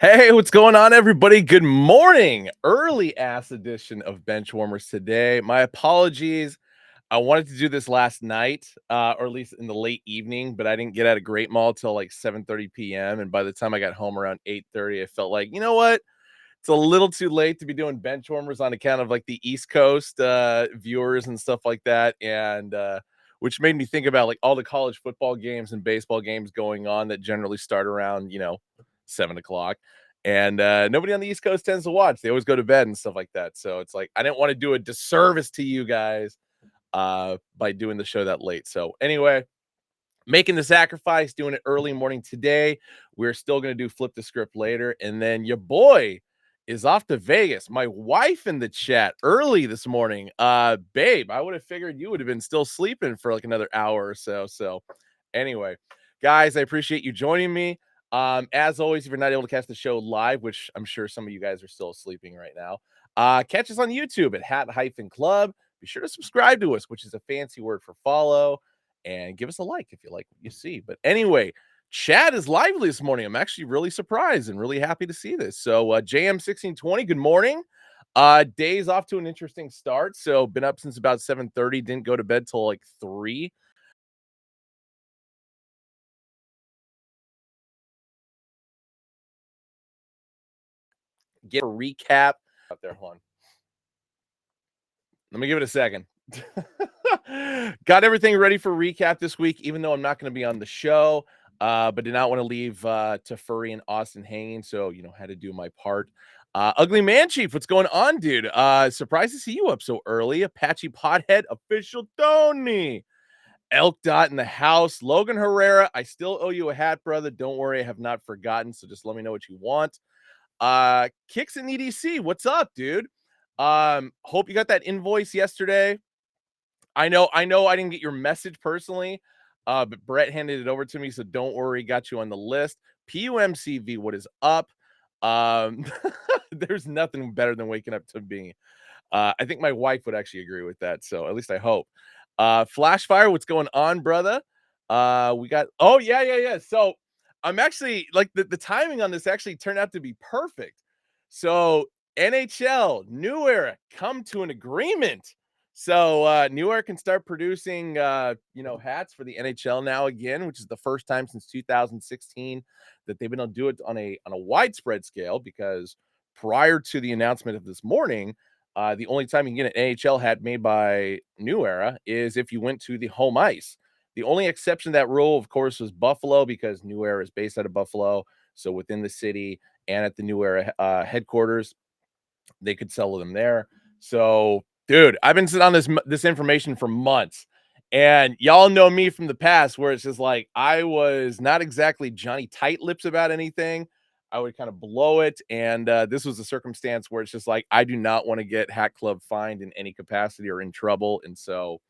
Hey, what's going on, everybody? Good morning. Early ass edition of Benchwarmers today. My apologies. I wanted to do this last night, or at least in the late evening, but I didn't get out of Great Mall till like 7:30 p.m. And by the time I got home around 8:30, I felt like, you know what? It's a little too late to be doing Benchwarmers on account of like the East Coast viewers and stuff like that. And which made me think about like all the college football games and baseball games going on that generally start around, 7 o'clock. And nobody on the East Coast tends to watch. They always go to bed and stuff like that. So it's like I didn't want to do a disservice to you guys by doing the show that late. So anyway, making the sacrifice, doing it early morning today. We're still going to do flip the script later. And then your boy is off to Vegas. My wife in the chat early this morning. Babe, I would have figured you would have been still sleeping for like another hour or so. So anyway, guys, I appreciate you joining me. As always, if you're not able to catch the show live, which I'm sure some of you guys are still sleeping right now, catch us on YouTube at Hat-Club. Be sure to subscribe to us, which is a fancy word for follow, and give us a like if you like what you see. But anyway, chat is lively this morning. I'm actually really surprised and really happy to see this. So JM1620, good morning. Day's off to an interesting start. So been up since about 7:30, didn't go to bed till like 3. Get a recap out there. Hold on. Let me give it a second. Got everything ready for recap this week, even though I'm not going to be on the show. But did not want to leave to Furry and Austin hanging. So, had to do my part. Ugly Man Chief, what's going on, dude? Surprised to see you up so early. Apache Pothead, official Tony. Elk Dot in the house. Logan Herrera, I still owe you a hat, brother. Don't worry, I have not forgotten. So just let me know what you want. Kicks and EDC, what's up, dude? Hope you got that invoice yesterday. I know I didn't get your message personally, but Brett handed it over to me, so don't worry, got you on the list. PUMCV, what is up? Um, there's nothing better than waking up to me. I think my wife would actually agree with that, so at least I hope. Flashfire, what's going on, brother? We got yeah. So I'm actually like the timing on this actually turned out to be perfect. So NHL New Era come to an agreement. So New Era can start producing hats for the NHL now again, which is the first time since 2016 that they've been able to do it on a widespread scale, because prior to the announcement of this morning, the only time you can get an NHL hat made by New Era is if you went to the home ice. The only exception to that rule, of course, was Buffalo, because New Era is based out of Buffalo. So within the city and at the New Era headquarters, they could sell them there. So, dude, I've been sitting on this information for months, and y'all know me from the past, where it's just like I was not exactly Johnny Tight Lips about anything. I would kind of blow it, and this was a circumstance where it's just like I do not want to get Hat Club fined in any capacity or in trouble, and so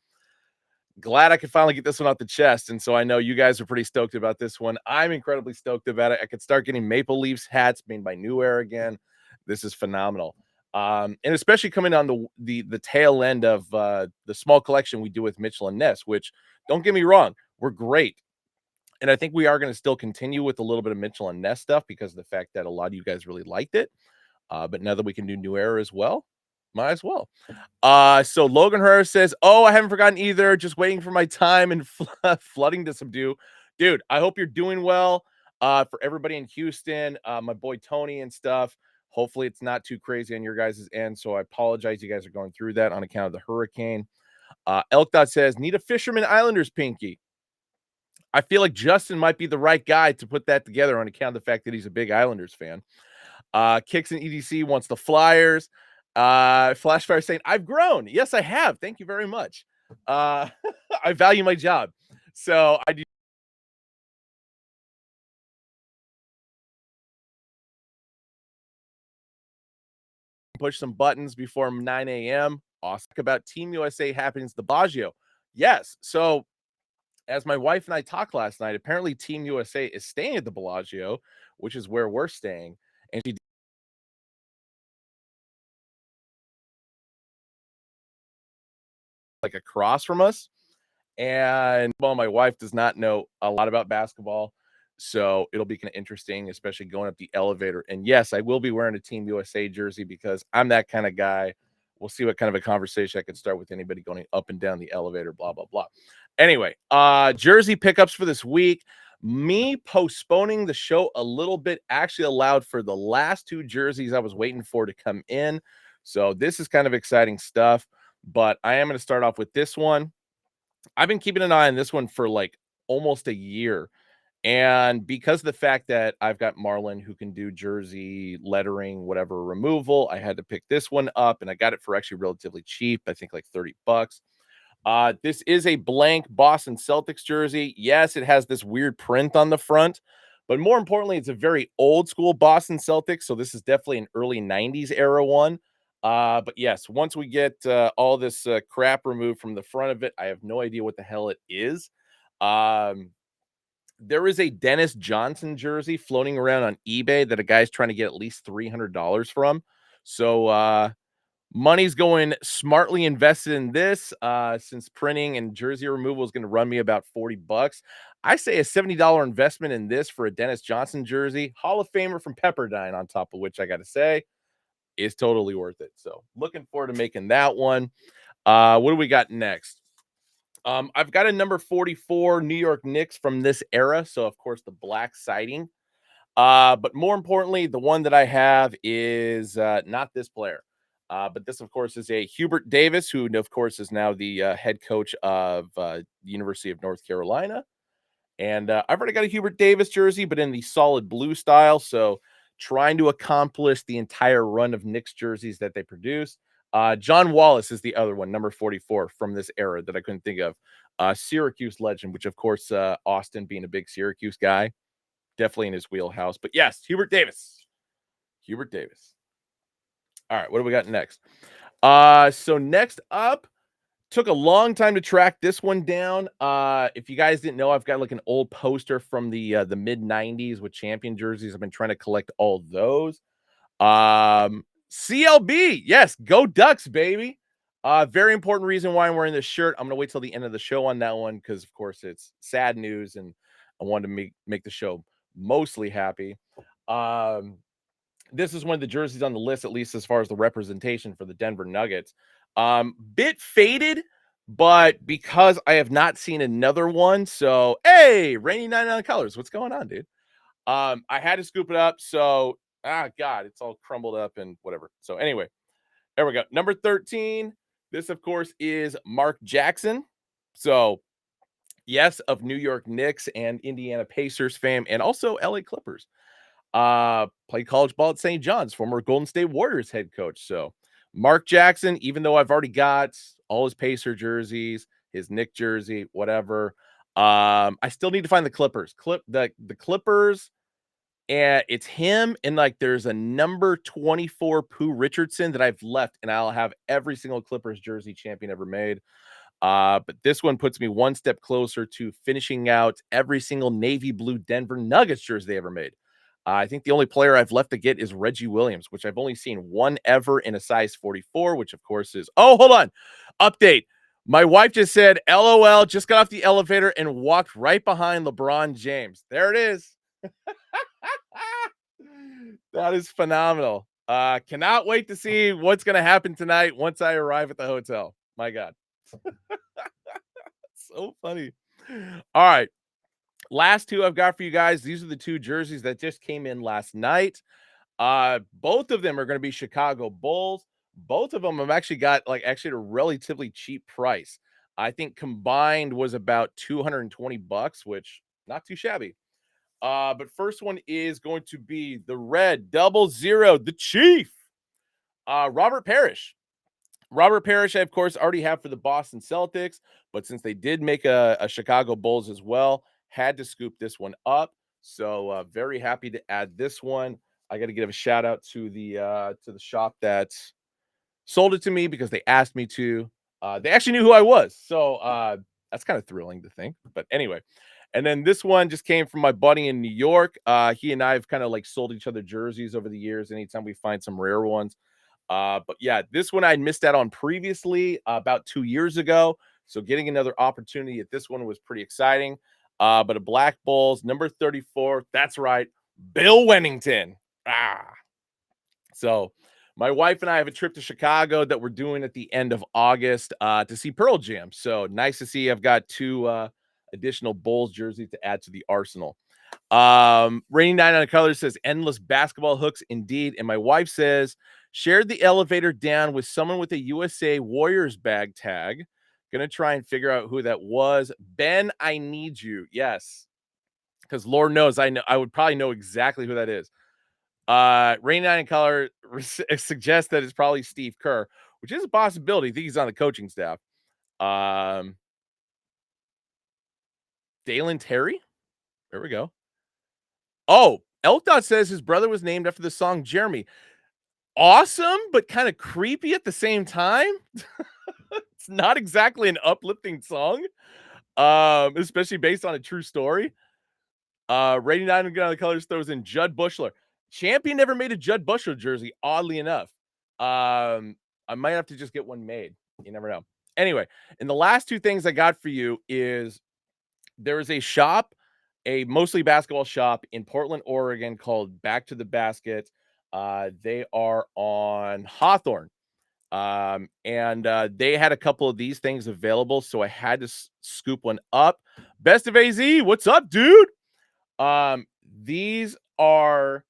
glad I could finally get this one off the chest. And so I know you guys are pretty stoked about this one. I'm incredibly stoked about it. I could start getting Maple Leafs hats made by New Era again. This is phenomenal. And especially coming on the tail end of the small collection we do with Mitchell and Ness, which, don't get me wrong, we're great. And I think we are going to still continue with a little bit of Mitchell and Ness stuff because of the fact that a lot of you guys really liked it. But now that we can do New Era as well, might as well. So Logan Herrera says, "Oh, I haven't forgotten either. Just waiting for my time and flooding to subdue." Dude, I hope you're doing well. For everybody in Houston, my boy Tony and stuff. Hopefully, it's not too crazy on your guys' end. So I apologize. You guys are going through that on account of the hurricane. Elk Dot says, "Need a Fisherman Islanders pinky." I feel like Justin might be the right guy to put that together on account of the fact that he's a big Islanders fan. Kicks and EDC wants the Flyers. Flashfire saying, "I've grown." Yes, I have. Thank you very much. Uh, I value my job. So I do push some buttons before 9 a.m. Awesome. About Team USA happenings, the Baggio. Yes. So as my wife and I talked last night, apparently Team USA is staying at the Bellagio, which is where we're staying. And she like across from us. And well, my wife does not know a lot about basketball. So it'll be kind of interesting, especially going up the elevator. And yes, I will be wearing a Team USA jersey because I'm that kind of guy. We'll see what kind of a conversation I can start with anybody going up and down the elevator, blah, blah, blah. Anyway, jersey pickups for this week. Me postponing the show a little bit actually allowed for the last two jerseys I was waiting for to come in. So this is kind of exciting stuff, but I am going to start off with this one. I've been keeping an eye on this one for like almost a year. And because of the fact that I've got Marlin who can do jersey lettering, whatever removal, I had to pick this one up and I got it for actually relatively cheap. I think like 30 bucks. This is a blank Boston Celtics jersey. Yes, it has this weird print on the front, but more importantly, it's a very old school Boston Celtics. So this is definitely an early 90s era one. But yes, once we get all this crap removed from the front of it, I have no idea what the hell it is. Um, there is a Dennis Johnson jersey floating around on eBay that a guy's trying to get at least $300 from. So money's going smartly invested in this, since printing and jersey removal is going to run me about 40 bucks. I say a $70 investment in this for a Dennis Johnson jersey, Hall of Famer from Pepperdine, on top of which I got to say is totally worth it. So looking forward to making that one. What do we got next? I've got a number 44 New York Knicks from this era. So of course the black siding. But more importantly, the one that I have is not this player. But this, of course, is a Hubert Davis, who, of course, is now the head coach of the University of North Carolina. And I've already got a Hubert Davis jersey, but in the solid blue style. So trying to accomplish the entire run of Knicks jerseys that they produce. John Wallace is the other one, number 44 from this era that I couldn't think of. Syracuse legend, which, of course, Austin being a big Syracuse guy, definitely in his wheelhouse. But yes, Hubert Davis. Hubert Davis. All right, what do we got next? So next up, took a long time to track this one down. If you guys didn't know, I've got like an old poster from the mid 90s with champion jerseys. I've been trying to collect all those. CLB, yes, go Ducks, baby. Very important reason why I'm wearing this shirt. I'm gonna wait till the end of the show on that one because, of course, it's sad news, and I wanted to make the show mostly happy. Um, this is one of the jerseys on the list, at least as far as the representation for the Denver Nuggets. Bit faded, but because I have not seen another one, so hey, Rainy 99 Colors, what's going on, dude? I had to scoop it up, so God, it's all crumbled up and whatever. So anyway, there we go. Number 13. This, of course, is Mark Jackson. So yes, of New York Knicks and Indiana Pacers fame, and also LA Clippers. Played college ball at St. John's, former Golden State Warriors head coach. So Mark Jackson, even though I've already got all his Pacer jerseys, his Knick jersey, whatever, I still need to find the Clippers. The Clippers, and it's him, and like there's a number 24 Pooh Richardson that I've left, and I'll have every single Clippers jersey champion ever made. But this one puts me one step closer to finishing out every single navy blue Denver Nuggets jersey they ever made. I think the only player I've left to get is Reggie Williams, which I've only seen one ever in a size 44, which of course is, oh, hold on. Update. My wife just said, LOL, just got off the elevator and walked right behind LeBron James. There it is. That is phenomenal. Cannot wait to see what's going to happen tonight once I arrive at the hotel. My God. So funny. All right. Last two I've got for you guys. These are the two jerseys that just came in last night. Both of them are going to be Chicago Bulls. Both of them have actually got like actually at a relatively cheap price. I think combined was about 220 bucks, which not too shabby. But first one is going to be the red 00, the Chief. Robert Parrish. Robert Parrish, I, of course, already have for the Boston Celtics, but since they did make a Chicago Bulls as well, had to scoop this one up. So very happy to add this one. I got to give a shout out to the shop that sold it to me because they asked me to. They actually knew who I was, so that's kind of thrilling to think. But anyway, and then this one just came from my buddy in New York. He and I have kind of like sold each other jerseys over the years. Anytime we find some rare ones. But yeah, this one I missed out on previously about 2 years ago. So getting another opportunity at this one was pretty exciting. But a Black Bulls, number 34. That's right, Bill Wennington. Ah, so my wife and I have a trip to Chicago that we're doing at the end of August to see Pearl Jam. So nice to see. I've got two additional Bulls jerseys to add to the arsenal. Rainy Night on the Color says endless basketball hooks indeed. And my wife says shared the elevator down with someone with a USA Warriors bag tag. Gonna try and figure out who that was. Ben, I need you. Yes, because Lord knows I would probably know exactly who that is. Rain Nine in Color suggests that it's probably Steve Kerr, which is a possibility. I think he's on the coaching staff. Um, Dalen Terry. There we go. Oh, Elkdot says his brother was named after the song Jeremy. Awesome, but kind of creepy at the same time. It's not exactly an uplifting song, especially based on a true story. Rating 9 on the Colors throws in Judd Bushler. Champion never made a Judd Bushler jersey, oddly enough. I might have to just get one made. You never know. Anyway, and the last two things I got for you is there is a shop, a mostly basketball shop in Portland, Oregon called Back to the Basket. They are on Hawthorne. And they had a couple of these things available, so I had to scoop one up. Best of AZ, what's up, dude? These are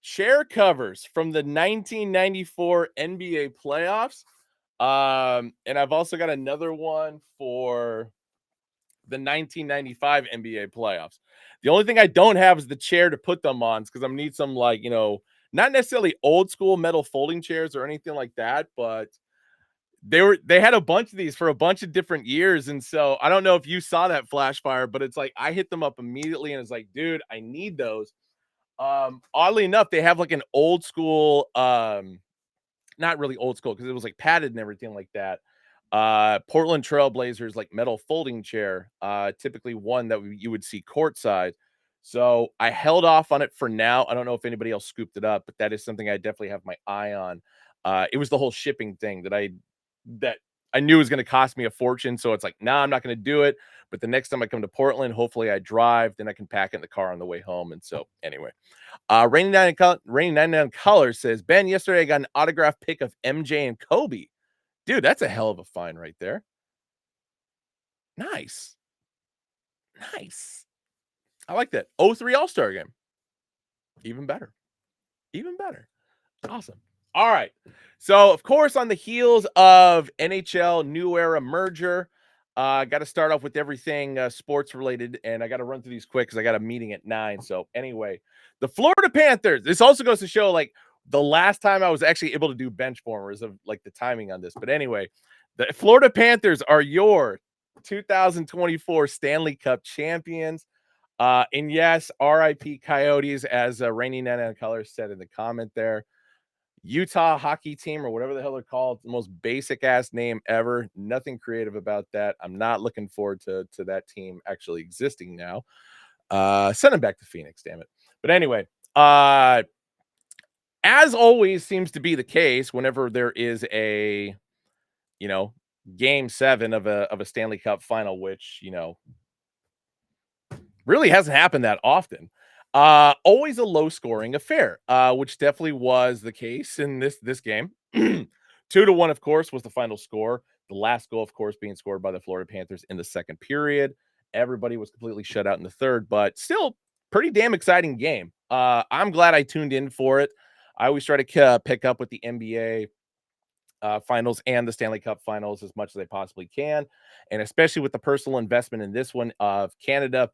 chair covers from the 1994 NBA playoffs. And I've also got another one for the 1995 NBA playoffs. The only thing I don't have is the chair to put them on because I'm need some like, not necessarily old school metal folding chairs or anything like that, but they had a bunch of these for a bunch of different years. And so I don't know if you saw that flash fire, but it's like I hit them up immediately and it's like, dude, I need those. Oddly enough, they have like an old school, not really old school because it was like padded and everything like that. Portland Trailblazers like metal folding chair, typically one that you would see courtside. So I held off on it for now. I don't know if anybody else scooped it up, but that is something I definitely have my eye on. It was the whole shipping thing that I knew was going to cost me a fortune. So it's like, nah, I'm not going to do it. But the next time I come to Portland, hopefully I drive, then I can pack it in the car on the way home. And so anyway, Rainy 99 Color says, Ben, yesterday I got an autograph pic of MJ and Kobe. Dude, that's a hell of a find right there. Nice. Nice. I like that. '03 All-Star game. Even better. Even better. Awesome. All right. So, of course, on the heels of NHL New Era merger, got to start off with everything sports related, and I got to run through these quick because I got a meeting at 9. So, anyway, the Florida Panthers. This also goes to show like the last time I was actually able to do Benchwarmers of like the timing on this. But anyway, the Florida Panthers are your 2024 Stanley Cup champions. And yes, RIP Coyotes, as Rainy Nana Color said in the comment there. Utah hockey team or whatever the hell they're called, the most basic ass name ever. Nothing creative about that. I'm not looking forward to that team actually existing now. Send them back to Phoenix, damn it. But anyway, as always seems to be the case whenever there is a, you know, game 7 of a Stanley Cup final, which, really hasn't happened that often. Always a low scoring affair, which definitely was the case in this game. 2-1, of course, was the final score. The last goal, of course, being scored by the Florida Panthers in the second period. Everybody was completely shut out in the third, but still pretty damn exciting game. I'm glad I tuned in for it. I always try to pick up with the NBA finals and the Stanley Cup finals as much as I possibly can. And especially with the personal investment in this one of Canada,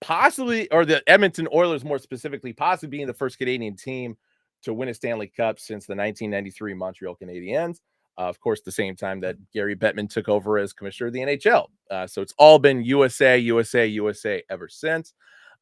possibly, or the Edmonton Oilers more specifically, possibly being the first Canadian team to win a Stanley Cup since the 1993 Montreal Canadiens. Of course, the same time that Gary Bettman took over as commissioner of the NHL. So it's all been USA, USA, USA ever since.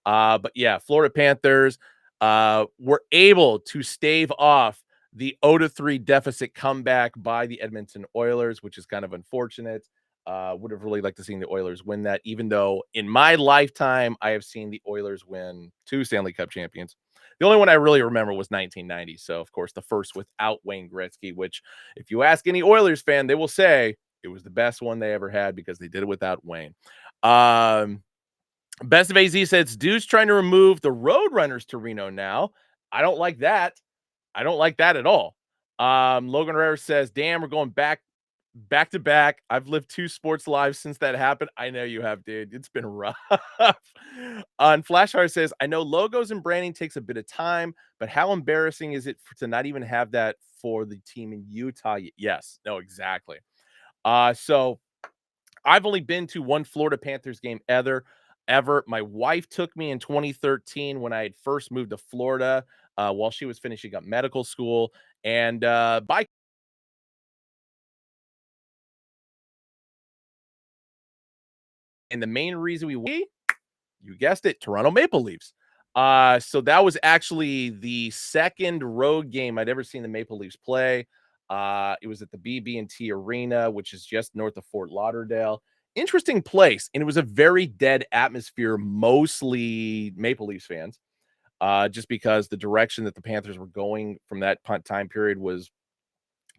But yeah, Florida Panthers were able to stave off the 0-3 deficit comeback by the Edmonton Oilers, which is kind of unfortunate. Would have really liked to see the Oilers win that, even though in my lifetime, I have seen the Oilers win 2 Stanley Cup champions. The only one I really remember was 1990. So, of course, the first without Wayne Gretzky, which if you ask any Oilers fan, they will say it was the best one they ever had because they did it without Wayne. Best of AZ says, "Dude's trying to remove the Roadrunners to Reno now. I don't like that. I don't like that at all." Logan Herrera says, "Damn, we're going back to back. I've lived 2 sports lives since that happened." I know you have, dude. It's been rough. And Flashheart says, "I know logos and branding takes a bit of time, but how embarrassing is it to not even have that for the team in Utah?" Yes. No, exactly. So I've only been to one Florida Panthers game ever. My wife took me in 2013 when I had first moved to Florida, while she was finishing up medical school, and, by and the main reason you guessed it, Toronto Maple Leafs. So that was actually the second road game I'd ever seen the Maple Leafs play. It was at the BB&T Arena, which is just north of Fort Lauderdale. Interesting place, and it was a very dead atmosphere, mostly Maple Leafs fans, just because the direction that the Panthers were going from that time period was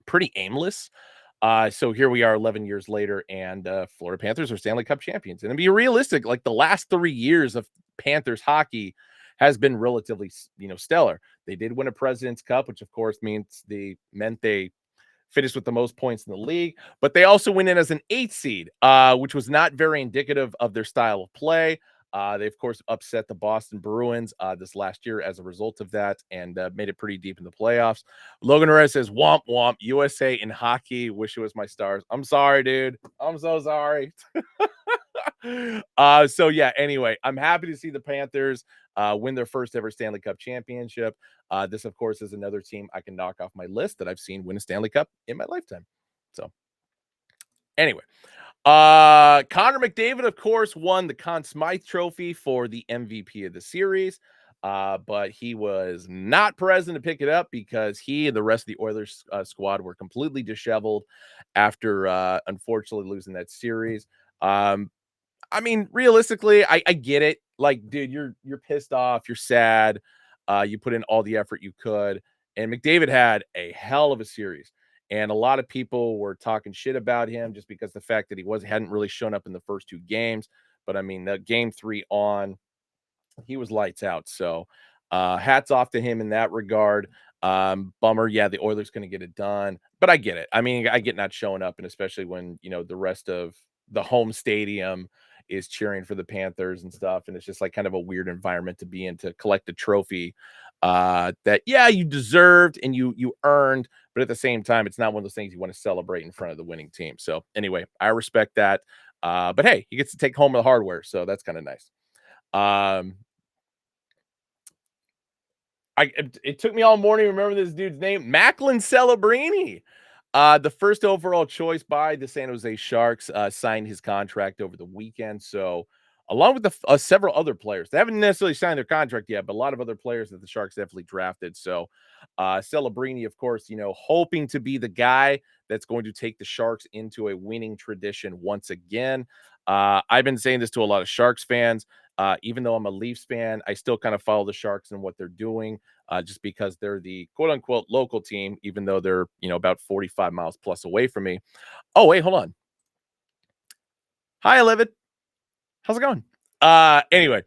pretty aimless. So here we are 11 years later, and Florida Panthers are Stanley Cup champions. And to be realistic, like the last 3 years of Panthers hockey has been relatively, stellar. They did win a President's Cup, which of course meant they finished with the most points in the league, but they also went in as an 8th seed, which was not very indicative of their style of play. They, of course, upset the Boston Bruins this last year as a result of that and made it pretty deep in the playoffs. Logan Reyes says, "Womp womp, USA in hockey. Wish it was my stars." I'm sorry, dude. I'm so sorry. So yeah, anyway, I'm happy to see the Panthers win their first ever Stanley Cup championship. This, of course, is another team I can knock off my list that I've seen win a Stanley Cup in my lifetime. So anyway, Connor McDavid, of course, won the Conn Smythe Trophy for the MVP of the series. But he was not present to pick it up because he and the rest of the Oilers squad were completely disheveled after unfortunately losing that series. Um, I mean, realistically, I get it. Like, dude, you're pissed off, you're sad. You put in all the effort you could, and McDavid had a hell of a series. And a lot of people were talking shit about him just because the fact that he hadn't really shown up in the first 2 games. But I mean, the game 3 on, he was lights out. So hats off to him in that regard. Bummer, yeah, the Oilers going to get it done, but I get it. I mean, I get not showing up, and especially when the rest of the home stadium is cheering for the Panthers and stuff, and it's just like kind of a weird environment to be in to collect a trophy that yeah you deserved and you earned, but at the same time, it's not one of those things you want to celebrate in front of the winning team. So anyway, I respect that. But hey, he gets to take home the hardware, so that's kind of nice. Um, it took me all morning to remember this dude's name, Macklin Celebrini. The first overall choice by the San Jose Sharks signed his contract over the weekend. So, along with several other players, they haven't necessarily signed their contract yet, but a lot of other players that the Sharks definitely drafted. So, Celebrini, of course, hoping to be the guy that's going to take the Sharks into a winning tradition once again. I've been saying this to a lot of Sharks fans. Even though I'm a Leafs fan, I still kind of follow the Sharks and what they're doing, just because they're the quote unquote local team, even though they're, about 45 miles plus away from me. Oh, wait, hold on. Hi, Livid. How's it going? Anyway,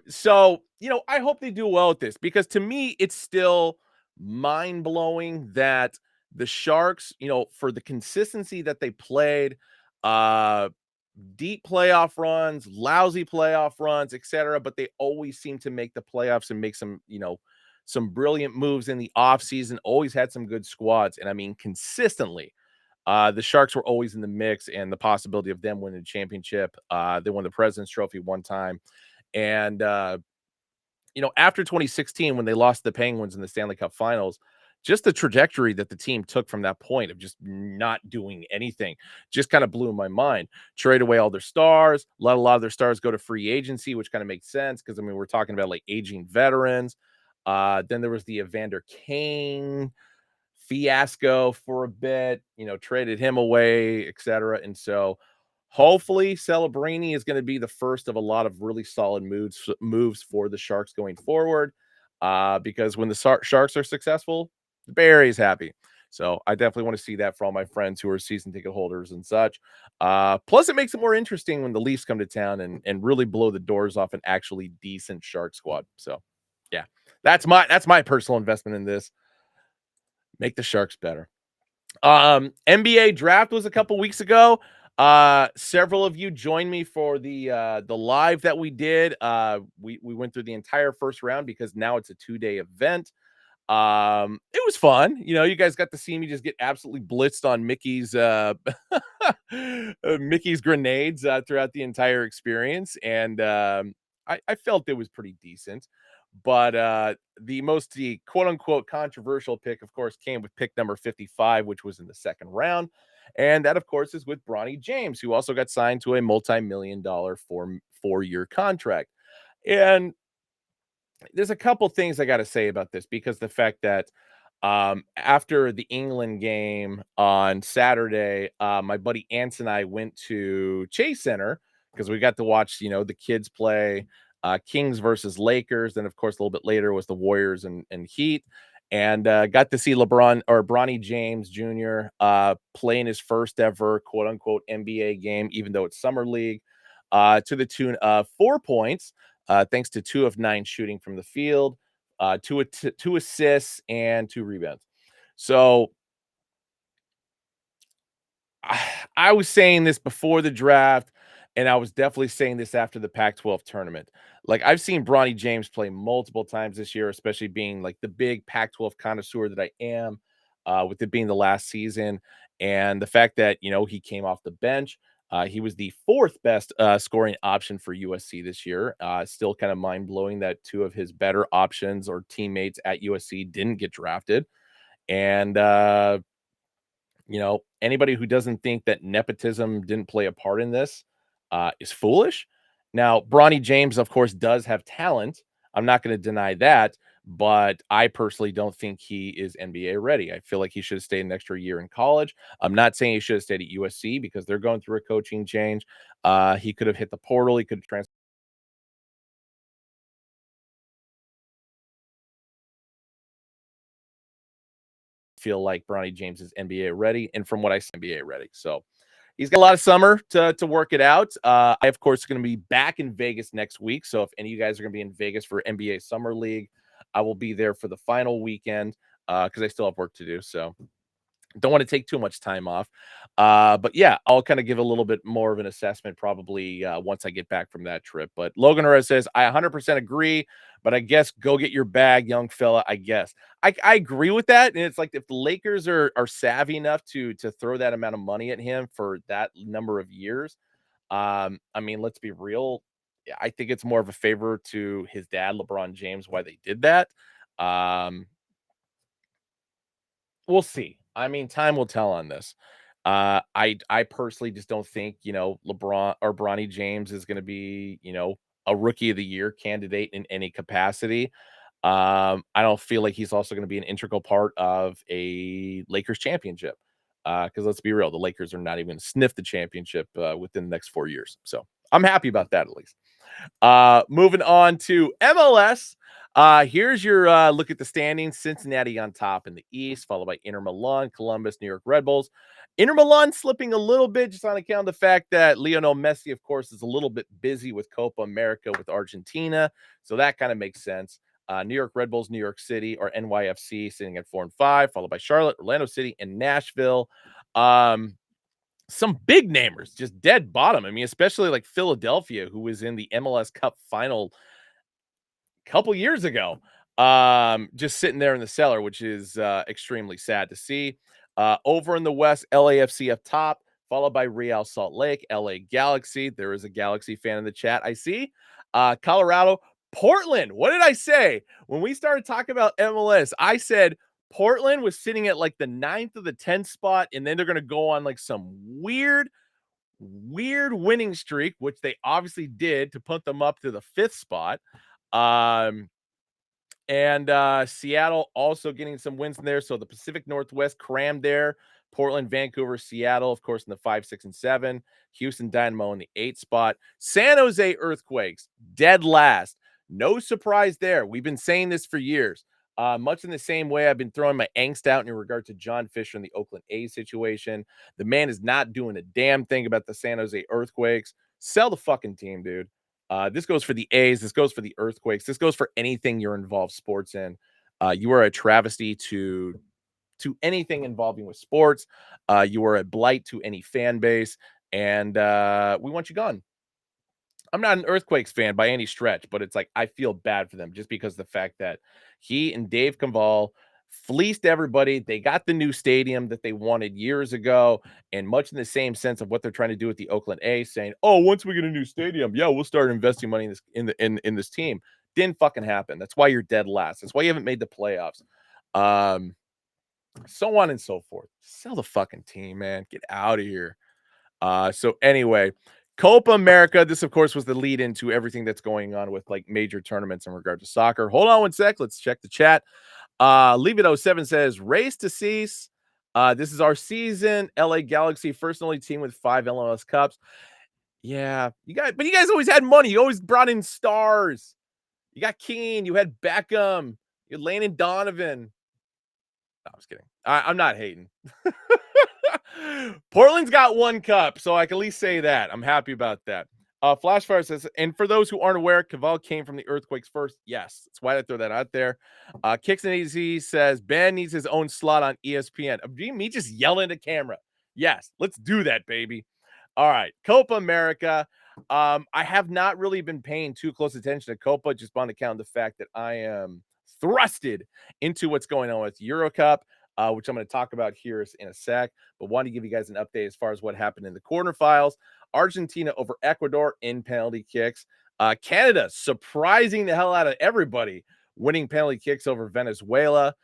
so, I hope they do well with this because to me, it's still mind blowing that the Sharks, for the consistency that they played, uh, deep playoff runs, lousy playoff runs, etc. But they always seem to make the playoffs and make some brilliant moves in the offseason, always had some good squads. And I mean, consistently, the Sharks were always in the mix and the possibility of them winning a championship. They won the President's Trophy one time. And after 2016, when they lost the Penguins in the Stanley Cup Finals, just the trajectory that the team took from that point of just not doing anything just kind of blew my mind. Trade away all their stars, let a lot of their stars go to free agency, which kind of makes sense because I mean we're talking about like aging veterans. Then there was the Evander Kane fiasco for a bit, traded him away, etc. And so hopefully Celebrini is going to be the first of a lot of really solid moves for the Sharks going forward. Because when the Sharks are successful, the Bay Area is happy. So I definitely want to see that for all my friends who are season ticket holders and such. Plus, it makes it more interesting when the Leafs come to town and really blow the doors off an actually decent Shark squad. So, yeah, that's my personal investment in this. Make the Sharks better. NBA draft was a couple weeks ago. Several of you joined me for the live that we did. We went through the entire first round because now it's a 2-day event. It was fun. You guys got to see me just get absolutely blitzed on Mickey's Mickey's grenades throughout the entire experience, and I felt it was pretty decent. But the quote unquote controversial pick, of course, came with pick number 55, which was in the second round. And that, of course, is with Bronny James, who also got signed to a multi-million-dollar 4-year contract. And there's a couple things I got to say about this because the fact that after the England game on Saturday, my buddy Ants and I went to Chase Center because we got to watch, the kids play Kings versus Lakers. Then, of course, a little bit later was the Warriors and Heat. And got to see Bronny James Jr. Play in his first ever quote unquote NBA game, even though it's summer league, to the tune of 4 points, thanks to 2 of 9 shooting from the field, two assists and 2 rebounds. So I was saying this before the draft, and I was definitely saying this after the Pac-12 tournament. Like, I've seen Bronny James play multiple times this year, especially being like the big Pac-12 connoisseur that I am, with it being the last season, and the fact that he came off the bench. He was the fourth best scoring option for USC this year. Still kind of mind blowing that 2 of his better options or teammates at USC didn't get drafted, and anybody who doesn't think that nepotism didn't play a part in this is foolish. Now, Bronny James, of course, does have talent. I'm not going to deny that, but I personally don't think he is NBA ready. I feel like he should have stayed an extra year in college. I'm not saying he should have stayed at USC because they're going through a coaching change. He could have hit the portal. He could have transferred. Feel like Bronny James is NBA ready, and from what I see, NBA ready. So he's got a lot of summer to work it out. I, of course, going to be back in Vegas next week. So if any of you guys are going to be in Vegas for NBA Summer League, I will be there for the final weekend because I still have work to do. So don't want to take too much time off. But yeah, I'll kind of give a little bit more of an assessment probably once I get back from that trip. But Logan Perez says, I 100% agree, but I guess go get your bag, young fella. I guess I agree with that. And it's like if the Lakers are savvy enough to throw that amount of money at him for that number of years, I mean, let's be real. I think it's more of a favor to his dad, LeBron James, why they did that. Um, We'll see. I mean, time will tell on this. I personally just don't think, LeBron or Bronny James is gonna be, a rookie of the year candidate in any capacity. I don't feel like he's also gonna be an integral part of a Lakers championship. Because let's be real, the Lakers are not even gonna sniff the championship within the next 4 years. So I'm happy about that at least. Moving on to MLS. Here's your look at the standings. Cincinnati on top in the East, followed by Inter Milan, Columbus, New York Red Bulls. Inter Milan slipping a little bit just on account of the fact that Lionel Messi, of course, is a little bit busy with Copa America with Argentina. So that kind of makes sense. New York Red Bulls, New York City, or NYFC sitting at 4 and 5, followed by Charlotte, Orlando City, and Nashville. Some big namers just dead bottom. I mean, especially like Philadelphia, who was in the MLS Cup final a couple years ago, just sitting there in the cellar, which is extremely sad to see. Over in the West, LAFC up top, followed by Real Salt Lake, LA Galaxy. There is a Galaxy fan in the chat, I see. Colorado, Portland. What did I say? When we started talking about MLS, I said Portland was sitting at like the 9th or the 10th spot, and then they're going to go on like some weird winning streak, which they obviously did to put them up to the 5th spot. Um, and Seattle also getting some wins in there. So the Pacific Northwest crammed there. Portland, Vancouver, Seattle, of course, in the 5, 6, and 7. Houston Dynamo in the 8th spot. San Jose Earthquakes, dead last. No surprise there. We've been saying this for years. Much in the same way I've been throwing my angst out in regard to John Fisher and the Oakland A's situation. The man is not doing a damn thing about the San Jose Earthquakes. Sell the fucking team, dude. This goes for the A's. This goes for the Earthquakes. This goes for anything you're involved sports in. You are a travesty to anything involving with sports. You are a blight to any fan base, and we want you gone. I'm not an Earthquakes fan by any stretch, but it's like I feel bad for them just because of the fact that he and Dave Caval fleeced everybody. They got the new stadium that they wanted years ago, and much in the same sense of what they're trying to do with the Oakland A's, saying, "Oh, once we get a new stadium, yeah, we'll start investing money in this in this team." Didn't fucking happen. That's why you're dead last. That's why you haven't made the playoffs. Um, so on and so forth. Sell the fucking team, man. Get out of here. So anyway, Copa America. This, of course, was the lead into everything that's going on with like major tournaments in regard to soccer. Hold on one sec. Let's check the chat. Leave it 07 says race to cease. This is our season. LA Galaxy, first and only team with 5 MLS Cups. Yeah, you guys always had money. You always brought in stars. You got Keane, you had Beckham, you had Landon Donovan. No, I was kidding. I'm not hating. Portland's got 1 cup, so I can at least say that. I'm happy about that. Flashfire says, and for those who aren't aware, Caval came from the Earthquakes first. Yes, that's why I throw that out there. Kicks and Easy says, Ben needs his own slot on ESPN. Me just yelling at camera. Yes, let's do that, baby. All right, Copa America. I have not really been paying too close attention to Copa, just on account of the fact that I am thrusted into what's going on with Euro Cup, which I'm going to talk about here in a sec. But want to give you guys an update as far as what happened in the quarterfinals. Argentina over Ecuador in penalty kicks. Canada surprising the hell out of everybody, winning penalty kicks over Venezuela.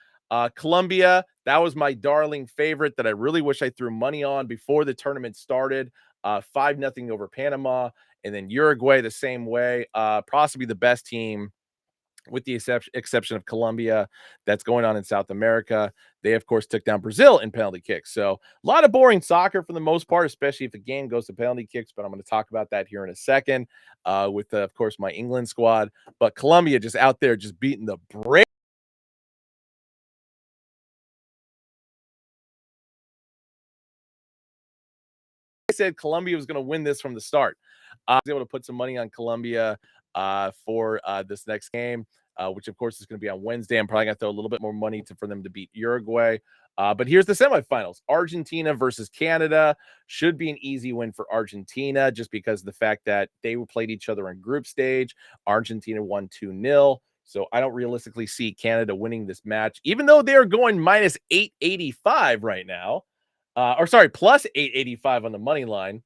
Colombia, that was my darling favorite that I really wish I threw money on before the tournament started. 5-0 over Panama. And then Uruguay the same way. Possibly the best team with the exception of Colombia that's going on in South America. They, of course, took down Brazil in penalty kicks. So a lot of boring soccer for the most part, especially if the game goes to penalty kicks. But I'm going to talk about that here in a second with, of course, my England squad. But Colombia just out there just beating the brakes. I said Colombia was going to win this from the start. I was able to put some money on Colombia for this next game, which of course is going to be on Wednesday. I'm probably going to throw a little bit more money for them to beat Uruguay. But here's the semifinals. Argentina versus Canada. Should be an easy win for Argentina just because of the fact that they played each other in group stage. Argentina won 2-0. So I don't realistically see Canada winning this match, even though they're going minus 885 right now. Or sorry, plus 885 on the money line.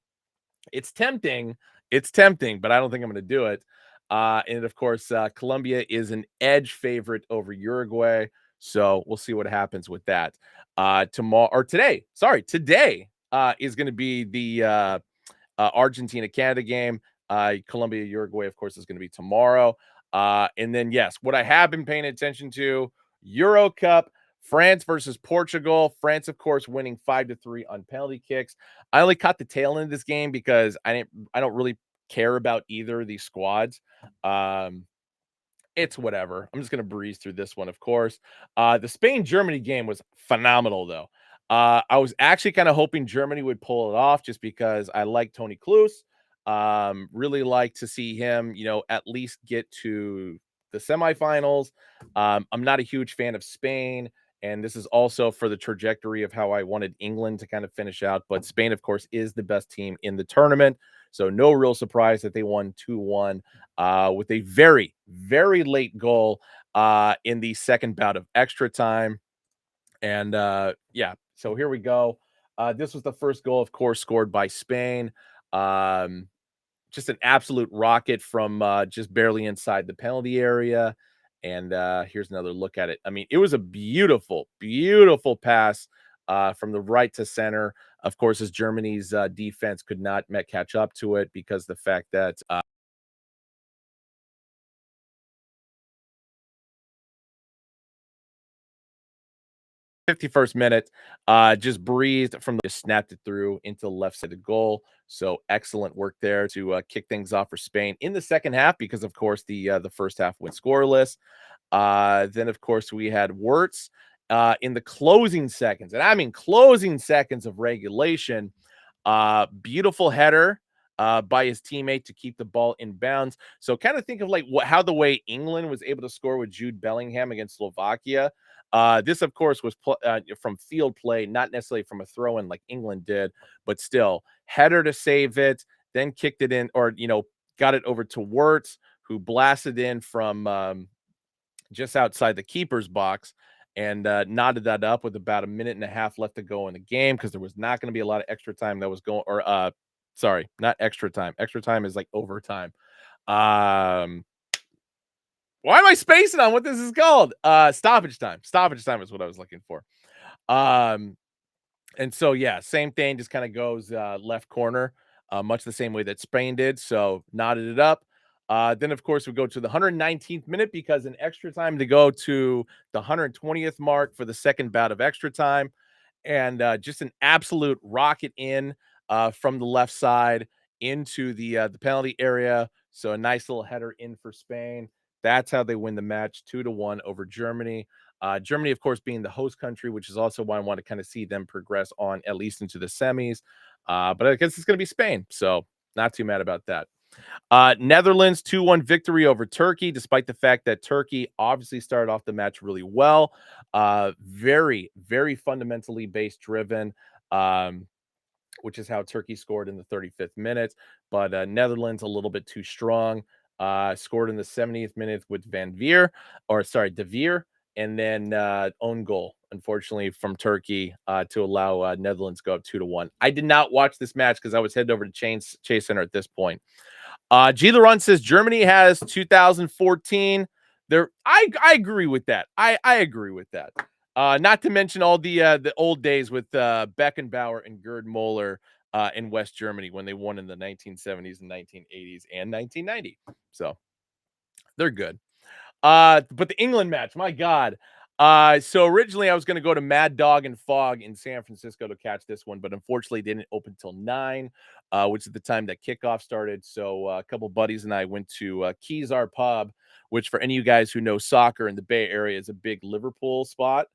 It's tempting. It's tempting, but I don't think I'm going to do it. And of course, Colombia is an edge favorite over Uruguay. So we'll see what happens with that. Today is going to be the Argentina Canada game. Colombia Uruguay, of course, is going to be tomorrow. And then, yes, what I have been paying attention to Euro Cup. France versus Portugal. France, of course, winning 5-3 on penalty kicks. I only caught the tail end of this game because I don't really care about either of these squads. It's whatever. I'm just gonna breeze through this one, of course. The Spain-Germany game was phenomenal, though. I was actually kind of hoping Germany would pull it off just because I like Tony Klose. Really like to see him, at least get to the semifinals. I'm not a huge fan of Spain. And this is also for the trajectory of how I wanted England to kind of finish out. But Spain, of course, is the best team in the tournament. So no real surprise that they won 2-1 with a very, very late goal in the second bout of extra time. And yeah, so here we go. This was the first goal, of course, scored by Spain. Just an absolute rocket from just barely inside the penalty area. And here's another look at it. I mean, it was a beautiful, beautiful pass from the right to center. Of course, as Germany's defense could not catch up to it because the fact that 51st minute, just breezed from just snapped it through into the left side of the goal. So excellent work there to kick things off for Spain in the second half because, of course, the first half went scoreless. Then, of course, we had Wirtz in the closing seconds, and I mean closing seconds of regulation. Beautiful header by his teammate to keep the ball in bounds. So kind of think of like how the way England was able to score with Jude Bellingham against Slovakia. This, of course, was from field play, not necessarily from a throw in like England did, but still header to save it, then kicked it in, or got it over to Wirtz, who blasted in from just outside the keeper's box and knotted that up with about a minute and a half left to go in the game because there was not going to be a lot of extra time that was going, or sorry, not extra time. Extra time is like overtime. Um, why am I spacing on what this is called? Stoppage time. Stoppage time is what I was looking for. Um, and so, yeah, same thing, just kind of goes left corner, much the same way that Spain did. So, knotted it up. Then, of course, we go to the 119th minute because in extra time to go to the 120th mark for the second bout of extra time. And just an absolute rocket in from the left side into the penalty area. So, a nice little header in for Spain. That's how they win the match 2-1 over Germany. Germany, of course, being the host country, which is also why I want to kind of see them progress on at least into the semis. But I guess it's going to be Spain. So not too mad about that. Netherlands 2-1 victory over Turkey, despite the fact that Turkey obviously started off the match really well. Very, very fundamentally base driven. Which is how Turkey scored in the 35th minute. But Netherlands a little bit too strong. Scored in the 70th minute with De Veer, and then own goal, unfortunately, from Turkey to allow Netherlands go up 2-1. I did not watch this match because I was headed over to Chase Center at this point. G. Laurent says Germany has 2014. I agree with that. I agree with that. Not to mention all the old days with Beckenbauer and Gerd Muller in West Germany when they won in the 1970s and 1980s and 1990. So they're good. But the England match, my God. So originally I was going to go to Mad Dog and Fog in San Francisco to catch this one, but unfortunately didn't open till 9, which is the time that kickoff started. So a couple buddies and I went to Keys Pub, which for any of you guys who know soccer in the Bay Area is a big Liverpool spot.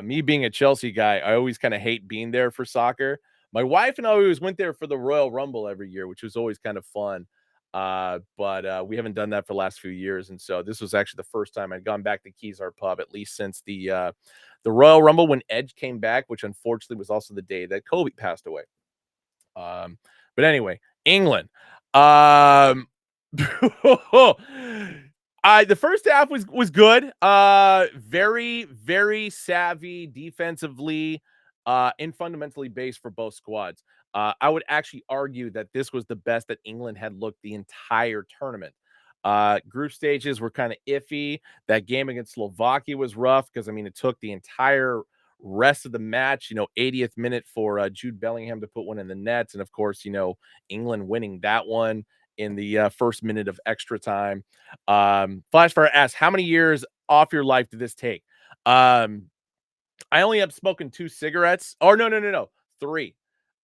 Me being a Chelsea guy, I always kind of hate being there for soccer. My wife and I always went there for the Royal Rumble every year, which was always kind of fun. But we haven't done that for the last few years, and so this was actually the first time I'd gone back to Keys Pub, at least since the Royal Rumble when Edge came back, which unfortunately was also the day that Kobe passed away. But anyway, England. Um, the first half was good. Very, very savvy defensively, and fundamentally based for both squads. I would actually argue that this was the best that England had looked the entire tournament. Group stages were kind of iffy. That game against Slovakia was rough because I mean it took the entire rest of the match, 80th minute for Jude Bellingham to put one in the nets, and of course, England winning that one in the first minute of extra time. Flashfire asks, how many years off your life did this take? I only have smoking 2 cigarettes. Or no, 3.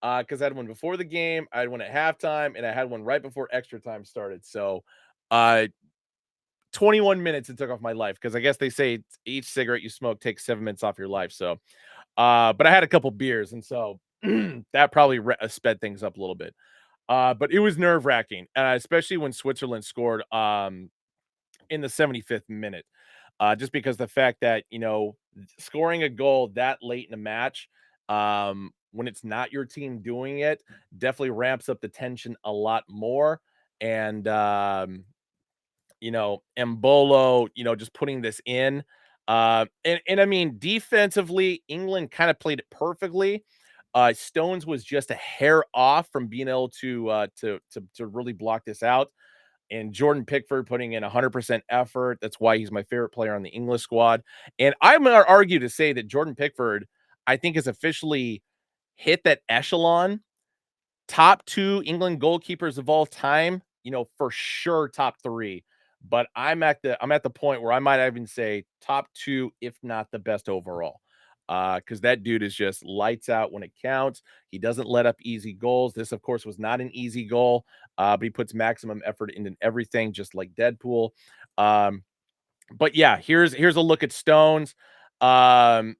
Because I had one before the game, I had one at halftime, and I had one right before extra time started. So, uh, 21 minutes it took off my life because I guess they say each cigarette you smoke takes 7 minutes off your life. So, but I had a couple beers, and so that probably sped things up a little bit. But it was nerve wracking, especially when Switzerland scored in the 75th minute. Just because the fact that, scoring a goal that late in a match, when it's not your team doing it, definitely ramps up the tension a lot more. And, Embolo, just putting this in. And I mean, defensively, England kind of played it perfectly. Stones was just a hair off from being able to really block this out, and Jordan Pickford putting in 100% effort. That's why he's my favorite player on the English squad. And I'm going to argue to say that Jordan Pickford, I think, has officially hit that echelon. Top 2 England goalkeepers of all time, for sure top 3. But I'm at the point where I might even say top 2, if not the best overall. Because that dude is just lights out when it counts. He doesn't let up easy goals. This, of course, was not an easy goal, but he puts maximum effort into everything, just like Deadpool. Um, But yeah, here's a look at Stones. Um,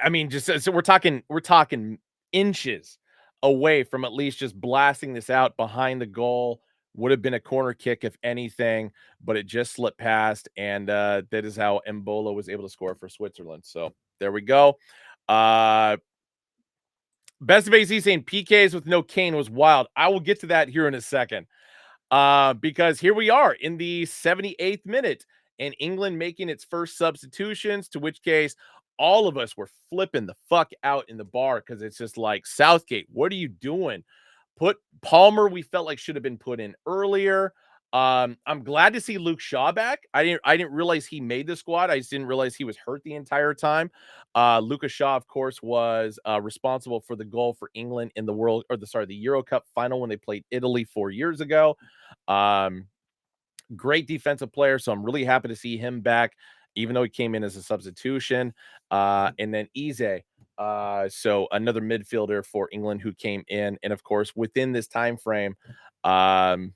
I mean, just so we're talking inches away from at least just blasting this out behind the goal. Would have been a corner kick if anything, but it just slipped past, and that is how Mbola was able to score for Switzerland. So there we go. Uh, Best of AZ saying PKs with no Kane was wild. I will get to that here in a second. Because here we are in the 78th minute, and England making its first substitutions, to which case all of us were flipping the fuck out in the bar because it's just like, Southgate, what are you doing? Put Palmer, we felt like should have been put in earlier. I'm glad to see Luke Shaw back. I didn't realize he made the squad. I just didn't realize he was hurt the entire time. Lucas Shaw, of course, was responsible for the goal for England in the the Euro Cup final when they played Italy 4 years ago. Um, Great defensive player, so I'm really happy to see him back, even though he came in as a substitution. And then Eze, so another midfielder for England who came in, and of course within this time frame, um,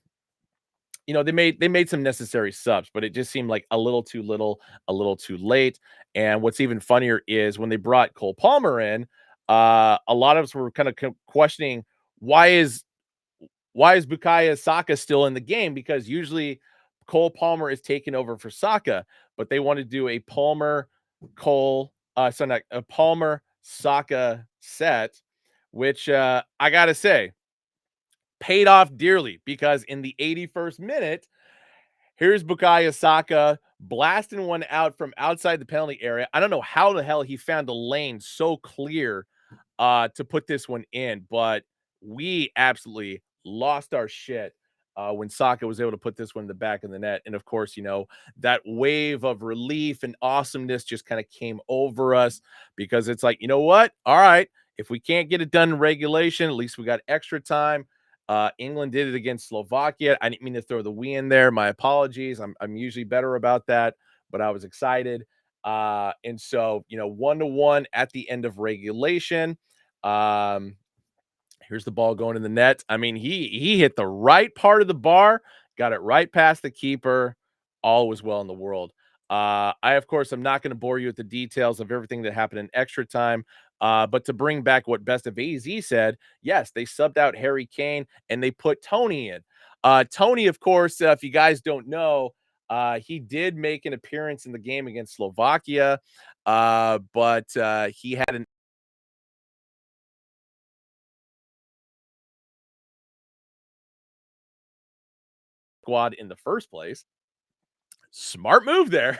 they made some necessary subs, but it just seemed like a little too little, a little too late. And what's even funnier is when they brought Cole Palmer in, a lot of us were kind of questioning why is Bukayo Saka still in the game? Because usually Cole Palmer is taking over for Saka, but they want to do a Palmer Saka set, which I gotta say paid off dearly because in the 81st minute, here's Bukayo Saka blasting one out from outside the penalty area. I don't know how the hell he found the lane so clear to put this one in, but we absolutely lost our shit when Saka was able to put this one in the back of the net. And of course, that wave of relief and awesomeness just kind of came over us because it's like, you know what? All right, if we can't get it done in regulation, at least we got extra time. England did it against Slovakia. I didn't mean to throw the we in there. My apologies. I'm usually better about that, but I was excited. And so, 1-1 at the end of regulation. Um, Here's the ball going in the net. I mean, he hit the right part of the bar, got it right past the keeper. All was well in the world. I, of course, I'm not going to bore you with the details of everything that happened in extra time. But to bring back what Best of AZ said, yes, they subbed out Harry Kane and they put Tony in. Tony, of course, if you guys don't know, he did make an appearance in the game against Slovakia, but he had an squad in the first place. Smart move there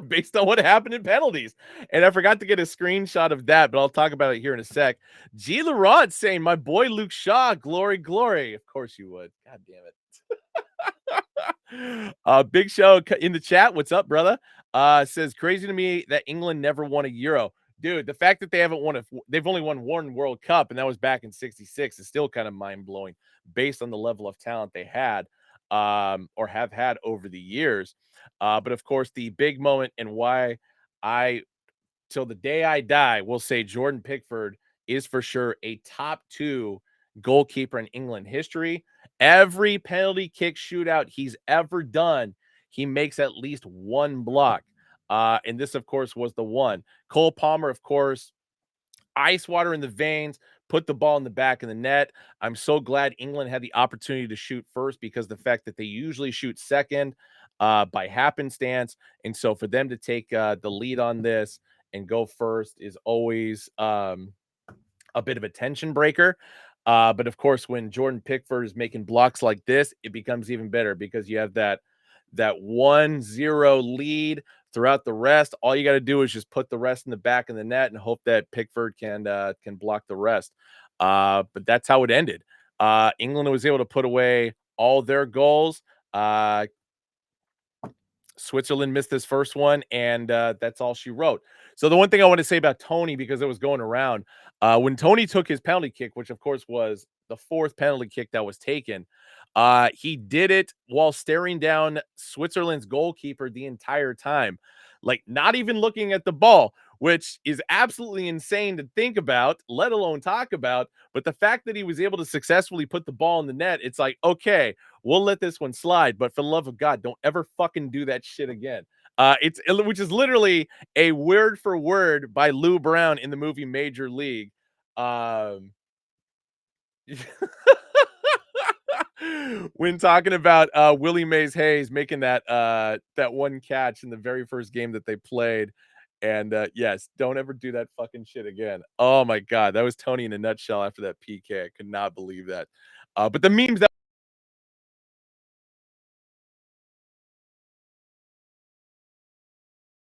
based on what happened in penalties. And I forgot to get a screenshot of that, but I'll talk about it here in a sec. G. Laurent saying, my boy Luke Shaw, glory, glory. Of course you would. God damn it. Big Show in the chat. What's up, brother? Says crazy to me that England never won a Euro. Dude, the fact that they've only won one World Cup, and that was back in '66, is still kind of mind blowing based on the level of talent they had, or have had over the years. But of course, the big moment and why I till the day I die will say Jordan Pickford is for sure a top two goalkeeper in England history. Every penalty kick shootout he's ever done, he makes at least one block. And this, of course, was the one. Cole Palmer, of course, ice water in the veins, put the ball in the back of the net. I'm so glad England had the opportunity to shoot first because the fact that they usually shoot second by happenstance. And so for them to take the lead on this and go first is always a bit of a tension breaker. But of course, when Jordan Pickford is making blocks like this, it becomes even better because you have that 1-0 lead throughout the rest. All you got to do is just put the rest in the back of the net and hope that Pickford can block the rest. But that's how it ended. England was able to put away all their goals. Uh, Switzerland missed this first one, and that's all she wrote. So the one thing I want to say about Tony, because it was going around, when Tony took his penalty kick, which of course was the fourth penalty kick that was taken, he did it while staring down Switzerland's goalkeeper the entire time, like not even looking at the ball, which is absolutely insane to think about, let alone talk about. But the fact that he was able to successfully put the ball in the net, it's like, okay, we'll let this one slide. But for the love of God, don't ever fucking do that shit again. Which is literally a word for word by Lou Brown in the movie Major League. Um, when talking about Willie Mays Hayes making that one catch in the very first game that they played. And yes, don't ever do that fucking shit again. Oh my God, that was Tony in a nutshell after that PK. I could not believe that. But the memes that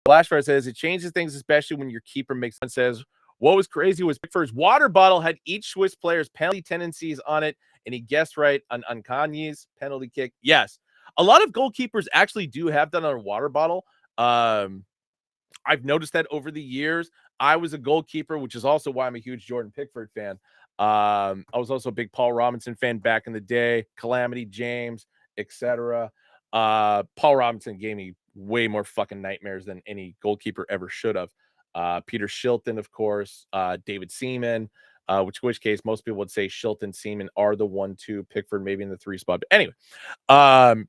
Flashfire says it changes things, especially when your keeper makes sense. Says what was crazy was Pickford's water bottle had each Swiss player's penalty tendencies on it, and he guessed right on Kanye's penalty kick. Yes, a lot of goalkeepers actually do have that on a water bottle. Um, I've noticed that over the years. I was a goalkeeper, which is also why I'm a huge Jordan Pickford fan. I was also a big Paul Robinson fan back in the day, Calamity James, etc. Paul Robinson gave me way more fucking nightmares than any goalkeeper ever should have. Peter Shilton, of course, David Seaman, which case most people would say Shilton, Seaman are the 1-2, Pickford maybe in the 3 spot. But anyway, um,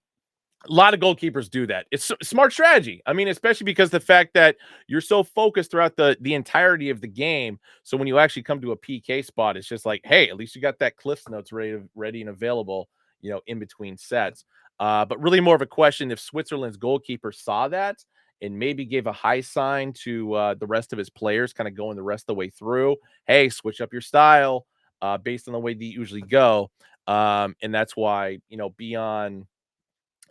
a lot of goalkeepers do that. It's smart strategy. I mean, especially because the fact that you're so focused throughout the entirety of the game. So when you actually come to a PK spot, it's just like, hey, at least you got that Cliff's Notes ready and available, in between sets. But really more of a question if Switzerland's goalkeeper saw that and maybe gave a high sign to the rest of his players, kind of going the rest of the way through. Hey, switch up your style based on the way that you usually go. And that's why, beyond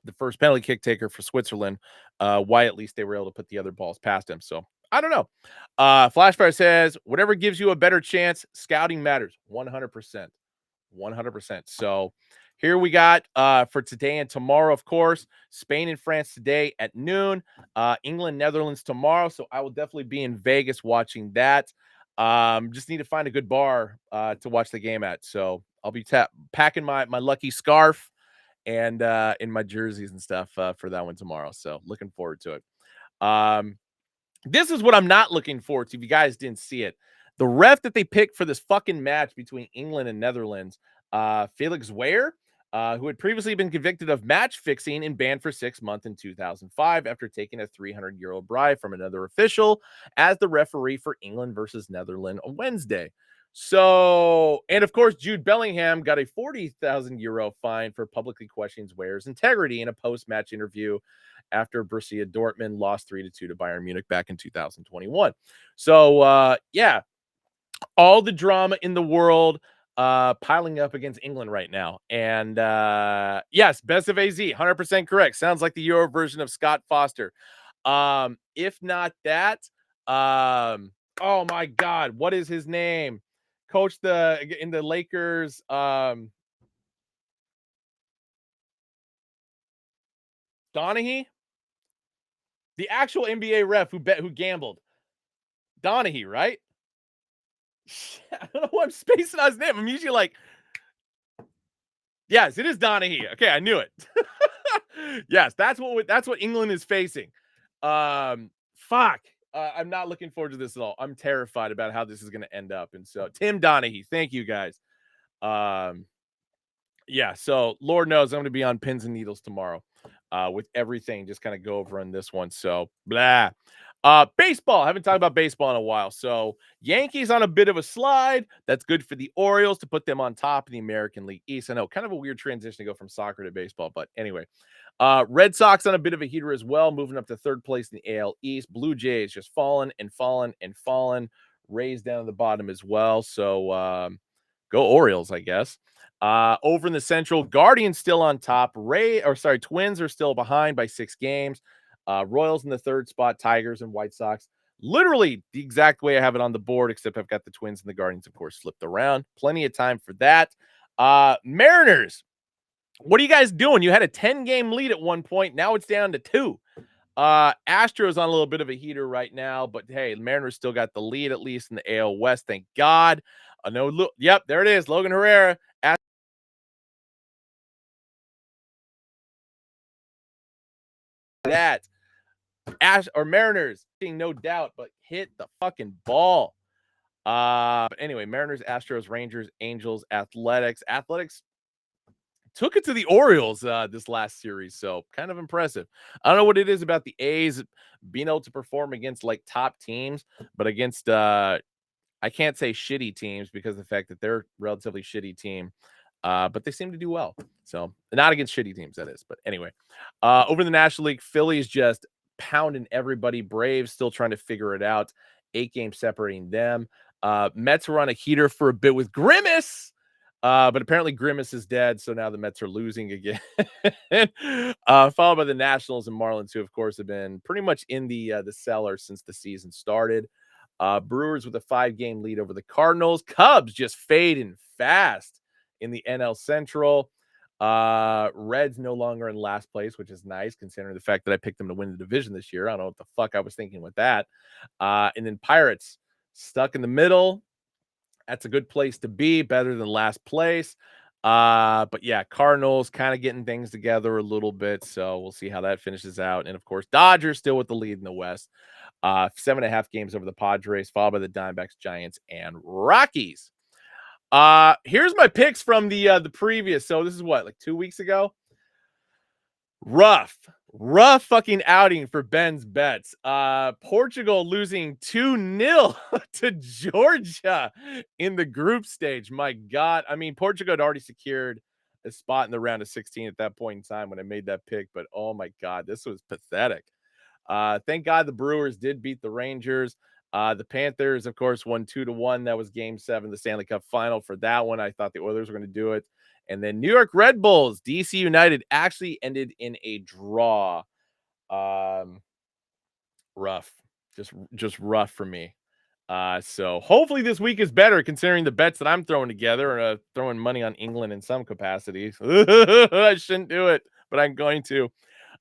the first penalty kick taker for Switzerland, why at least they were able to put the other balls past him. So I don't know. Flashfire says, whatever gives you a better chance, scouting matters. 100%. 100%. So here we got for today and tomorrow, of course, Spain and France today at noon, England, Netherlands tomorrow. So I will definitely be in Vegas watching that. Just need to find a good bar to watch the game at. So I'll be packing my lucky scarf and in my jerseys and stuff for that one tomorrow. So looking forward to it. Um, this is what I'm not looking forward to. If you guys didn't see it, the ref that they picked for this fucking match between England and Netherlands, Felix Weyer, who had previously been convicted of match fixing and banned for 6 months in 2005 after taking a €300 bribe from another official as the referee for England versus Netherlands on Wednesday. So, and of course, Jude Bellingham got a €40,000 fine for publicly questioning Weyer's integrity in a post-match interview after Borussia Dortmund lost 3-2 to Bayern Munich back in 2021. So, yeah, all the drama in the world piling up against England right now. And yes, best of AZ, 100% correct. Sounds like the Euro version of Scott Foster. If not that, oh my God, what is his name? Coach in the Lakers. Donaghy, the actual NBA ref who gambled. Donaghy, right? I don't know why I'm spacing on his name. I'm usually like, yes, it is Donaghy. Okay, I knew it. Yes, that's what England is facing. Fuck. I'm not looking forward to this at all. I'm terrified about how this is going to end up. And so, Tim Donaghy, thank you guys. Um, yeah, so Lord knows I'm going to be on pins and needles tomorrow with everything. Just kind of go over on this one. So, blah. Baseball. I haven't talked about baseball in a while. So, Yankees on a bit of a slide. That's good for the Orioles to put them on top of the American League East. I know, kind of a weird transition to go from soccer to baseball, but anyway. Red Sox on a bit of a heater as well, moving up to third place in the AL East. Blue Jays just fallen and fallen and fallen. Rays down at the bottom as well. So, go Orioles, I guess. Over in the Central, Guardians still on top. Twins are still behind by 6 games. Royals in the third spot, Tigers and White Sox. Literally the exact way I have it on the board, except I've got the Twins and the Guardians, of course, flipped around. Plenty of time for that. Mariners, what are you guys doing? You had a 10-game lead at one point. Now it's down to 2. Astros on a little bit of a heater right now, but hey, the Mariners still got the lead, at least in the AL West. Thank God. Yep, there it is. Logan Herrera. That Mariners, no doubt, but hit the fucking ball. But anyway, Mariners, Astros, Rangers, Angels, Athletics. Athletics took it to the Orioles this last series, so kind of impressive. I don't know what it is about the A's being able to perform against like top teams, but against I can't say shitty teams because of the fact that they're a relatively shitty team, but they seem to do well. So not against shitty teams, that is. But anyway, over in the National League, Phillies just pounding everybody. Braves still trying to figure it out. 8 games separating them. Mets were on a heater for a bit with Grimace. But apparently Grimace is dead, so now the Mets are losing again. Followed by the Nationals and Marlins, who of course have been pretty much in the cellar since the season started. Brewers with a 5-game lead over the Cardinals. Cubs just fading fast in the NL Central. Reds no longer in last place, which is nice considering the fact that I picked them to win the division this year. I don't know what the fuck I was thinking with that. And then Pirates stuck in the middle. That's a good place to be, better than last place. But yeah, Cardinals kind of getting things together a little bit. So we'll see how that finishes out. And of course, Dodgers still with the lead in the West. 7.5 games over the Padres, followed by the Diamondbacks, Giants, and Rockies. Here's my picks from the previous. So this is what, like 2 weeks ago? Rough fucking outing for Ben's bets. Portugal losing 2-0 to Georgia in the group stage. My God. I mean, Portugal had already secured a spot in the round of 16 at that point in time when I made that pick, but oh my God, this was pathetic. Thank God the Brewers did beat the Rangers. The Panthers, of course, won 2-1. That was game 7, the Stanley Cup final. For that one, I thought the Oilers were going to do it. And then New York Red Bulls, DC United actually ended in a draw. Um, rough, just rough for me. So hopefully this week is better considering the bets that I'm throwing together, throwing money on England in some capacity. I shouldn't do it, but I'm going to.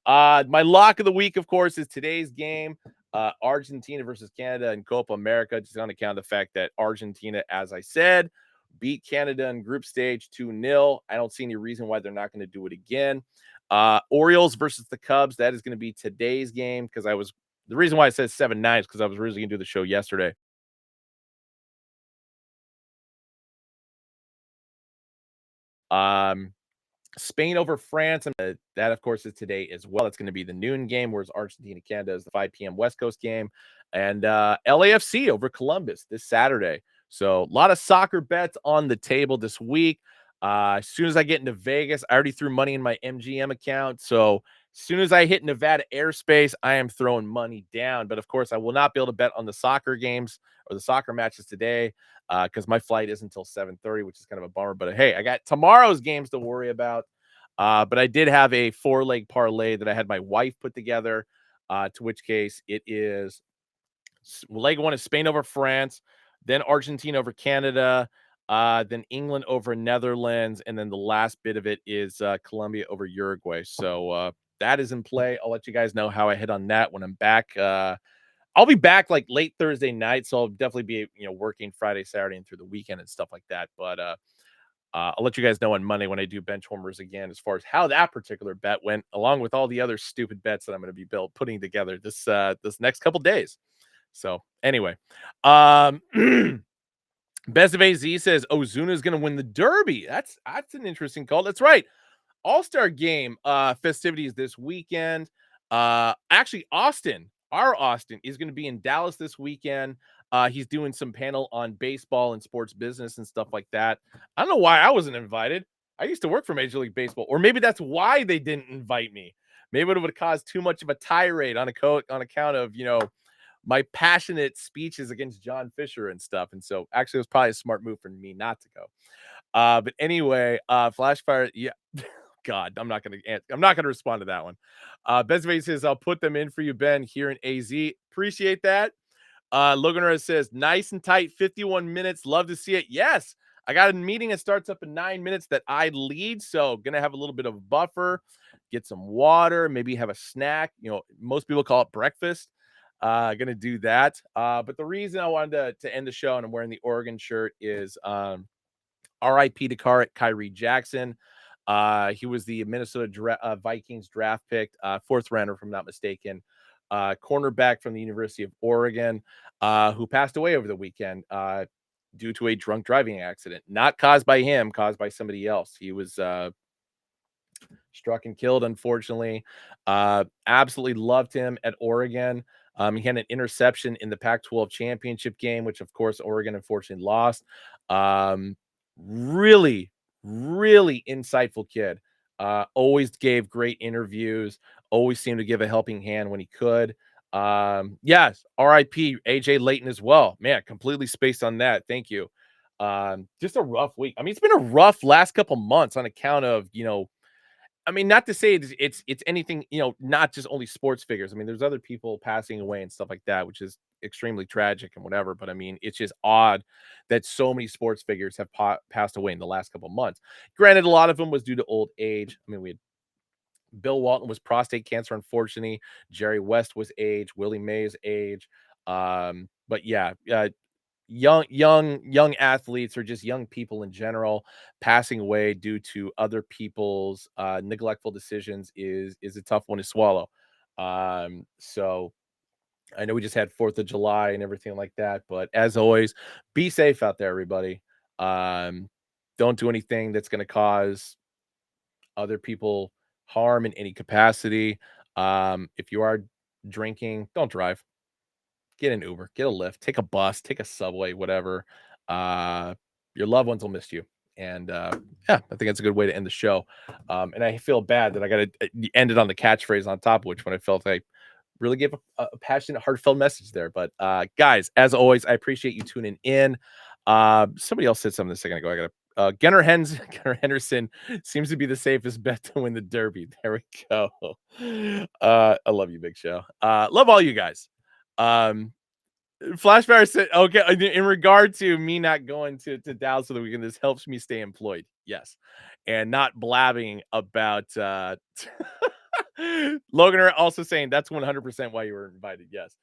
My lock of the week, of course, is today's game, Argentina versus Canada in Copa America, just on account of the fact that Argentina, as I said, beat Canada in group stage 2-0. I don't see any reason why they're not going to do it again. Orioles versus the Cubs, that is going to be today's game because the reason why I said 7-9 is because I was originally going to do the show yesterday. Spain over France. That, of course, is today as well. It's going to be the noon game, whereas Argentina, Canada is the 5 p.m. West Coast game. And LAFC over Columbus this Saturday. So a lot of soccer bets on the table this week. As soon as I get into Vegas, I already threw money in my MGM account. So as soon as I hit Nevada airspace, I am throwing money down. But of course, I will not be able to bet on the soccer games or the soccer matches today because my flight isn't until 7:30, which is kind of a bummer. But hey, I got tomorrow's games to worry about. But I did have a 4-leg parlay that I had my wife put together, to which case it is leg 1 is Spain over France, then Argentina over Canada, then England over Netherlands, and then the last bit of it is Colombia over Uruguay. So that is in play. I'll let you guys know how I hit on that when I'm back. I'll be back like late Thursday night, so I'll definitely be working Friday, Saturday, and through the weekend and stuff like that. But I'll let you guys know on Monday when I do Benchwarmers again as far as how that particular bet went, along with all the other stupid bets that I'm going to be putting together this next couple days. So anyway, Best of AZ says Ozuna is going to win the Derby. That's an interesting call. That's right. All-Star game festivities this weekend. Actually, our Austin is going to be in Dallas this weekend. He's doing some panel on baseball and sports business and stuff like that. I don't know why I wasn't invited. I used to work for Major League Baseball, or maybe that's why they didn't invite me. Maybe it would have caused too much of a tirade on account of my passionate speeches against John Fisher and stuff. And so actually it was probably a smart move for me not to go. But anyway, Flashfire, yeah. God, I'm not gonna respond to that one. Bezvay says, I'll put them in for you, Ben, here in AZ. Appreciate that. Logan Rose says, nice and tight, 51 minutes. Love to see it. Yes, I got a meeting that starts up in 9 minutes that I lead. So gonna have a little bit of a buffer, get some water, maybe have a snack. Most people call it breakfast. Gonna do that. But the reason I wanted to end the show and I'm wearing the Oregon shirt is RIP to Kyrie Jackson. He was the Minnesota Vikings draft pick, 4th rounder, if I'm not mistaken. cornerback from the University of Oregon, who passed away over the weekend due to a drunk driving accident, not caused by him, caused by somebody else. He was struck and killed, unfortunately. Absolutely loved him at Oregon. He had an interception in the Pac-12 championship game, which of course Oregon unfortunately lost. Um, really, really insightful kid. Always gave great interviews. Always seemed to give a helping hand when he could. Yes, R.I.P. AJ Layton as well. Man, completely spaced on that. Thank you. Just a rough week. I mean, it's been a rough last couple months on account of I mean, not to say it's anything, not just only sports figures. I mean, there's other people passing away and stuff like that, which is extremely tragic and whatever. But I mean, it's just odd that so many sports figures have passed away in the last couple months. Granted, a lot of them was due to old age. I mean, we had Bill Walton was prostate cancer, unfortunately. Jerry West was age. Willie Mays age. But yeah, young athletes or just young people in general passing away due to other people's neglectful decisions is a tough one to swallow. So I know we just had 4th of July and everything like that, but as always, be safe out there, everybody. um don't do anything that's going to cause other people harm in any capacity. If you are drinking, don't drive. Get an Uber, get a Lyft, take a bus, take a subway, whatever. Uh, your loved ones will miss you. And yeah, I think that's a good way to end the show. And I feel bad that I got to end it on the catchphrase on top of which when I felt I really gave a passionate, heartfelt message there. But guys, as always, I appreciate you tuning in. Somebody else said something a second ago. I got to. Gunnar Henderson seems to be the safest bet to win the Derby. There we go. I love you, Big Show. Love all you guys. Um, Flashfire said, okay, in regard to me not going to Dallas for the weekend, this helps me stay employed. Yes. And not blabbing about Logan are also saying that's 100% why you were invited. Yes.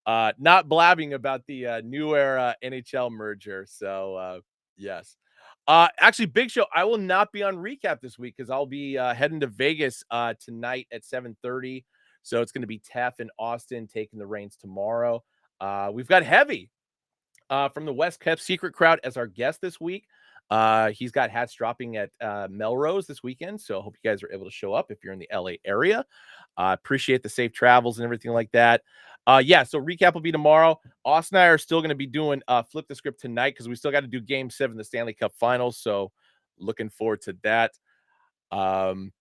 Not blabbing about the new era NHL merger. So yes. Actually, Big Show, I will not be on recap this week because I'll be heading to Vegas tonight at 7:30. So it's going to be Teff and Austin taking the reins tomorrow. We've got Heavy from the West Kept Secret Crowd as our guest this week. He's got hats dropping at Melrose this weekend, so I hope you guys are able to show up if you're in the LA area. Appreciate the safe travels and everything like that. Yeah, so recap will be tomorrow. Austin and I are still going to be doing Flip the Script tonight because we still got to do Game 7 of the Stanley Cup Finals, so looking forward to that. Um,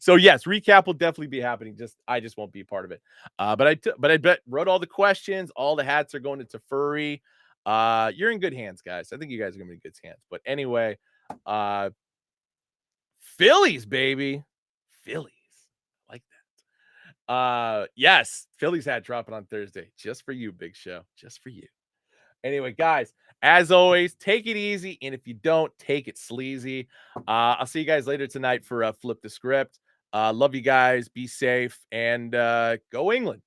so yes, recap will definitely be happening. I just won't be a part of it. But I bet wrote all the questions. All the hats are going into Furry. You're in good hands, guys. I think you guys are gonna be in good hands. But anyway, uh, Phillies, baby, Phillies, I like that. Yes, Phillies hat dropping on Thursday, just for you, Big Show, just for you. Anyway, guys, as always, take it easy. And if you don't, take it sleazy. I'll see you guys later tonight for Flip the Script. Love you guys. Be safe and go England.